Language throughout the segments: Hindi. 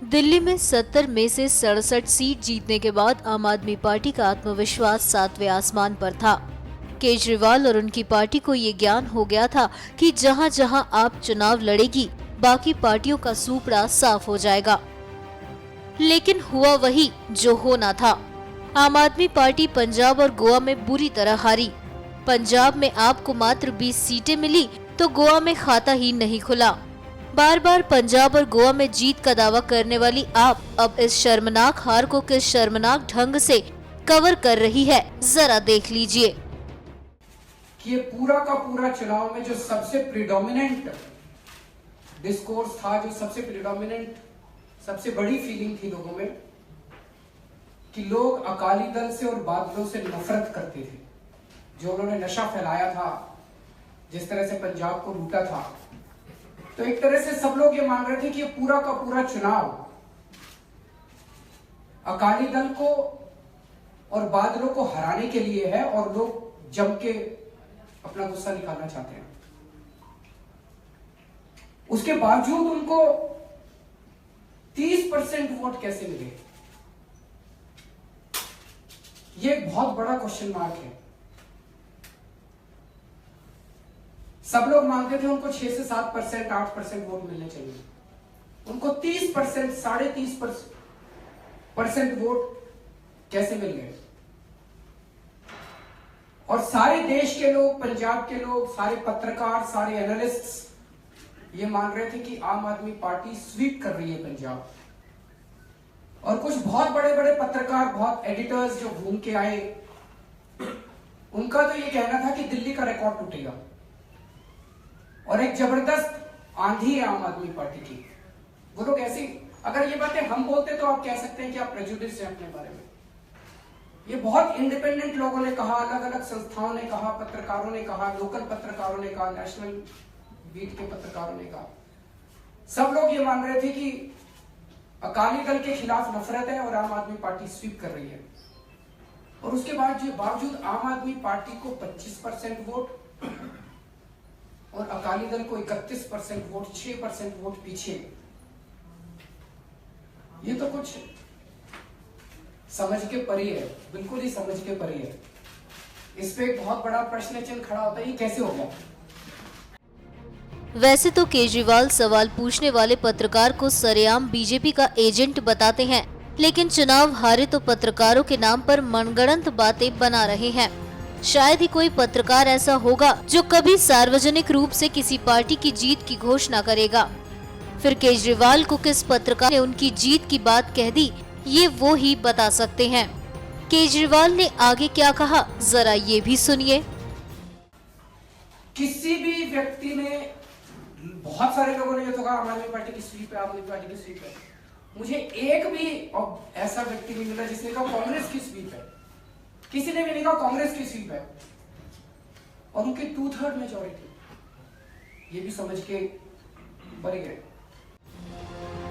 दिल्ली में 70 में से 67 सीट जीतने के बाद आम आदमी पार्टी का आत्मविश्वास 7वें आसमान पर था। केजरीवाल और उनकी पार्टी को ये ज्ञान हो गया था कि जहां जहां आप चुनाव लड़ेगी, बाकी पार्टियों का सूपड़ा साफ हो जाएगा। लेकिन हुआ वही जो होना था। आम आदमी पार्टी पंजाब और गोवा में बुरी तरह हारी। पंजाब में आपको मात्र 20 सीटें मिली तो गोवा में खाता ही नहीं खुला। बार बार पंजाब और गोवा में जीत का दावा करने वाली आप अब इस शर्मनाक हार को किस शर्मनाक ढंग से कवर कर रही है, जरा देख लीजिए। कि ये पूरा का पूरा चुनाव में जो सबसे प्रिडोमिनेंट डिस्कोर्स था, जो सबसे प्रिडोमिनेंट, सबसे बड़ी फीलिंग थी लोगों में, कि लोग अकाली दल से और बादलों से नफरत करते थे। जो उन्होंने नशा फैलाया था, जिस तरह से पंजाब को लूटा था, तो एक तरह से सब लोग ये मान रहे थे कि ये पूरा का पूरा चुनाव अकाली दल को और बादलों को हराने के लिए है और लोग जम के अपना गुस्सा निकालना चाहते हैं। उसके बावजूद उनको 30% वोट कैसे मिले, ये एक बहुत बड़ा क्वेश्चन मार्क है। सब लोग मानते थे उनको 6 से 7%, 8% वोट मिलने चाहिए। उनको 30%, 30.5% वोट कैसे मिल गए? और सारे देश के लोग, पंजाब के लोग, सारे पत्रकार, सारे एनालिस्ट्स ये मान रहे थे कि आम आदमी पार्टी स्वीप कर रही है पंजाब। और कुछ बहुत बड़े बड़े पत्रकार, बहुत एडिटर्स जो घूम के आए, उनका तो ये कहना था कि दिल्ली का रिकॉर्ड टूटेगा और एक जबरदस्त आंधी है आम आदमी पार्टी की। वो लोग ऐसी, अगर ये बातें हम बोलते तो आप कह सकते हैं कि आप प्रेजुडिस हैं अपने बारे में। ये बहुत इंडिपेंडेंट लोगों ने कहा, अलग अलग संस्थाओं ने कहा, पत्रकारों ने कहा, लोकल पत्रकारों ने कहा, नेशनल बीट के पत्रकारों ने कहा। सब लोग ये मान रहे थे कि अकाली दल के खिलाफ नफरत है और आम आदमी पार्टी स्वीप कर रही है। और उसके बावजूद आम आदमी पार्टी को 25% वोट और अकाली दल को 31% वोट, 6% वोट पीछे। ये तो कुछ समझ के परे है, बिल्कुल ही समझ के परे है। इस पे एक बहुत बड़ा प्रश्न चिन्ह खड़ा होता है, ये कैसे हो गया? वैसे तो केजरीवाल सवाल पूछने वाले पत्रकार को सरेआम बीजेपी का एजेंट बताते हैं, लेकिन चुनाव हारे तो पत्रकारों के नाम पर मनगढ़ंत बातें बना रहे हैं। शायद ही कोई पत्रकार ऐसा होगा जो कभी सार्वजनिक रूप से किसी पार्टी की जीत की घोषणा करेगा। फिर केजरीवाल को किस पत्रकार ने उनकी जीत की बात कह दी, ये वो ही बता सकते हैं। केजरीवाल ने आगे क्या कहा, जरा ये भी सुनिए। किसी भी व्यक्ति ने, बहुत सारे लोगों ने ये तो कहा आम आदमी पार्टी की स्वीप है, आम आदमी पार्टी की स्वीप है। मुझे एक भी ऐसा व्यक्ति नहीं मिला जिसने कहा कांग्रेस की स्वीप है। किसी ने भी नहीं कहा कांग्रेस की स्वीप है। और उनकी 2/3 मेजॉरिटी, ये भी समझ के परे गए।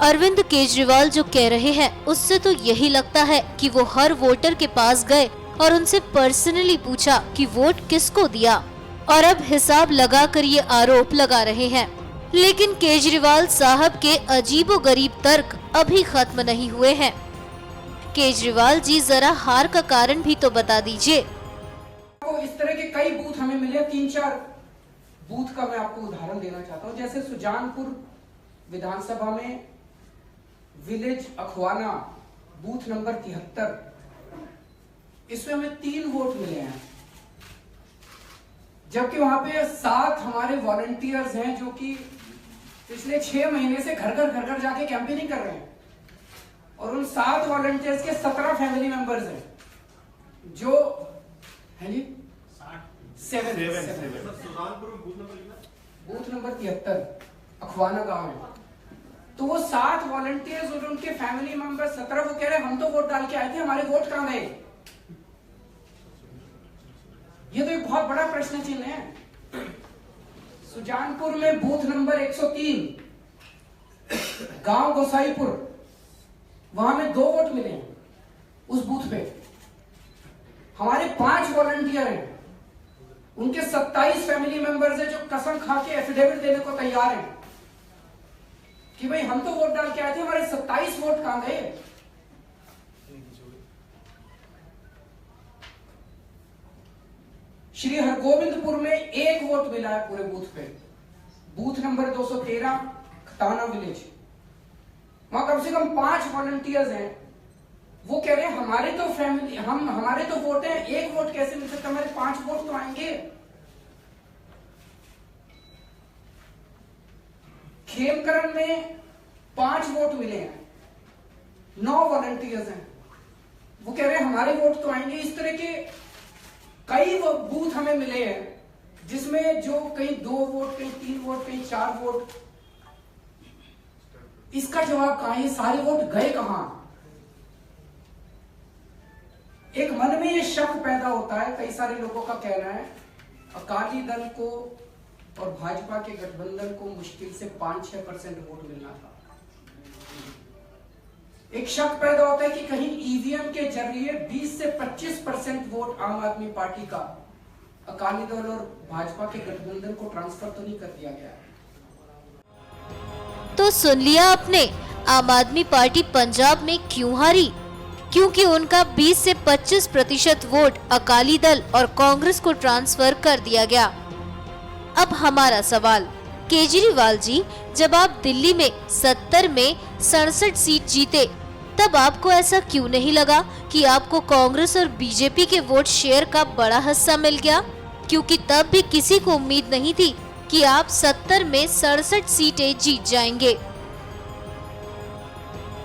अरविंद केजरीवाल जो कह रहे हैं, उससे तो यही लगता है कि वो हर वोटर के पास गए और उनसे पर्सनली पूछा कि वोट किसको दिया, और अब हिसाब लगाकर ये आरोप लगा रहे हैं। लेकिन केजरीवाल साहब के अजीबोगरीब तर्क अभी खत्म नहीं हुए हैं। केजरीवाल जी, जरा हार का कारण भी तो बता दीजिए। इस तरह के कई बूथ हमें मिले, 3-4 बूथ का मैं आपको उदाहरण देना चाहता हूं। जैसे सुजानपुर विधानसभा में विलेज अखवाना बूथ नंबर 73, इसमें हमें 3 वोट मिले हैं, जबकि वहां पे 7 हमारे वॉलंटियर्स हैं जो कि पिछले 6 महीने से घर घर जाके कैंपेनिंग कर रहे हैं। और उन 7 वॉलंटियर्स के 17 फैमिली मेंबर्स हैं, जो है जी 7 बूथ नंबर 73 अखवाना गांव है। तो वो 7 वॉलंटियर्स और उनके फैमिली मेंबर 17, वो कह रहे हैं हम तो वोट डाल के आए थे, हमारे वोट कहां गए? ये तो एक बहुत बड़ा प्रश्न चिन्ह है। सुजानपुर में बूथ नंबर 103 गांव गोसाईपुर, वहां में 2 वोट मिले हैं उस बूथ पे। हमारे 5 वॉलंटियर हैं, उनके 27 फैमिली मेंबर्स हैं जो कसम खा के एफिडेविट देने को तैयार हैं कि भाई हम तो वोट डाल के आए थे, हमारे 27 वोट कहां गए। श्री हरगोविंदपुर में 1 वोट मिला है पूरे बूथ पे, बूथ नंबर 213 खताना विलेज। वहां कम से कम 5 वॉलंटियर्स हैं। वो कह रहे हैं हमारे तो फैमिली, हमारे तो वोट हैं, 1 वोट कैसे मिल सकता, हमारे 5 वोट तो आएंगे। खेमकरण में 5 वोट मिले हैं, 9 वॉलंटियर्स हैं। वो कह रहे हैं हमारे वोट तो आएंगे। इस तरह के कई बूथ हमें मिले हैं जिसमें जो कहीं 2 वोट, कहीं 3 वोट, कहीं 4 वोट। इसका जवाब कहां है? सारे वोट गए कहां? एक मन में ये शक पैदा होता है, कई सारे लोगों का कहना है अकाली दल को और भाजपा के गठबंधन को मुश्किल से 5-6% वोट मिलना था। एक शक पैदा होता है कि कहीं ईवीएम के जरिए 20 से 25% वोट आम आदमी पार्टी का अकाली दल और भाजपा के गठबंधन को ट्रांसफर तो नहीं कर दिया गया है। तो सुन लिया आपने, आम आदमी पार्टी पंजाब में क्यों हारी? क्योंकि उनका 20 से 25% वोट अकाली दल और कांग्रेस को ट्रांसफर कर दिया गया। अब हमारा सवाल, केजरीवाल जी, जब आप दिल्ली में 70 में 67 सीट जीते, तब आपको ऐसा क्यों नहीं लगा कि आपको कांग्रेस और बीजेपी के वोट शेयर का बड़ा हिस्सा मिल गया? क्योंकि तब भी किसी को उम्मीद नहीं थी कि आप 70 में 67 सीटें जीत जाएंगे।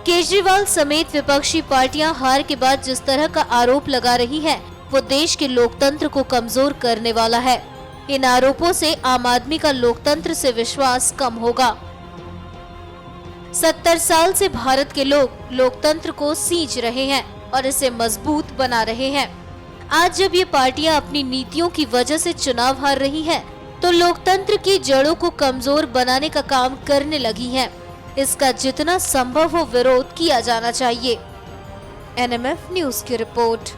केजरीवाल समेत विपक्षी पार्टियां हार के बाद जिस तरह का आरोप लगा रही हैं, वो देश के लोकतंत्र को कमजोर करने वाला है। इन आरोपों से आम आदमी का लोकतंत्र से विश्वास कम होगा। 70 साल से भारत के लोग लोकतंत्र को सींच रहे हैं और इसे मजबूत बना रहे हैं। आज जब ये पार्टियां अपनी नीतियों की वजह से चुनाव हार रही हैं, तो लोकतंत्र की जड़ों को कमजोर बनाने का काम करने लगी हैं। इसका जितना संभव हो विरोध किया जाना चाहिए। NMF न्यूज की रिपोर्ट।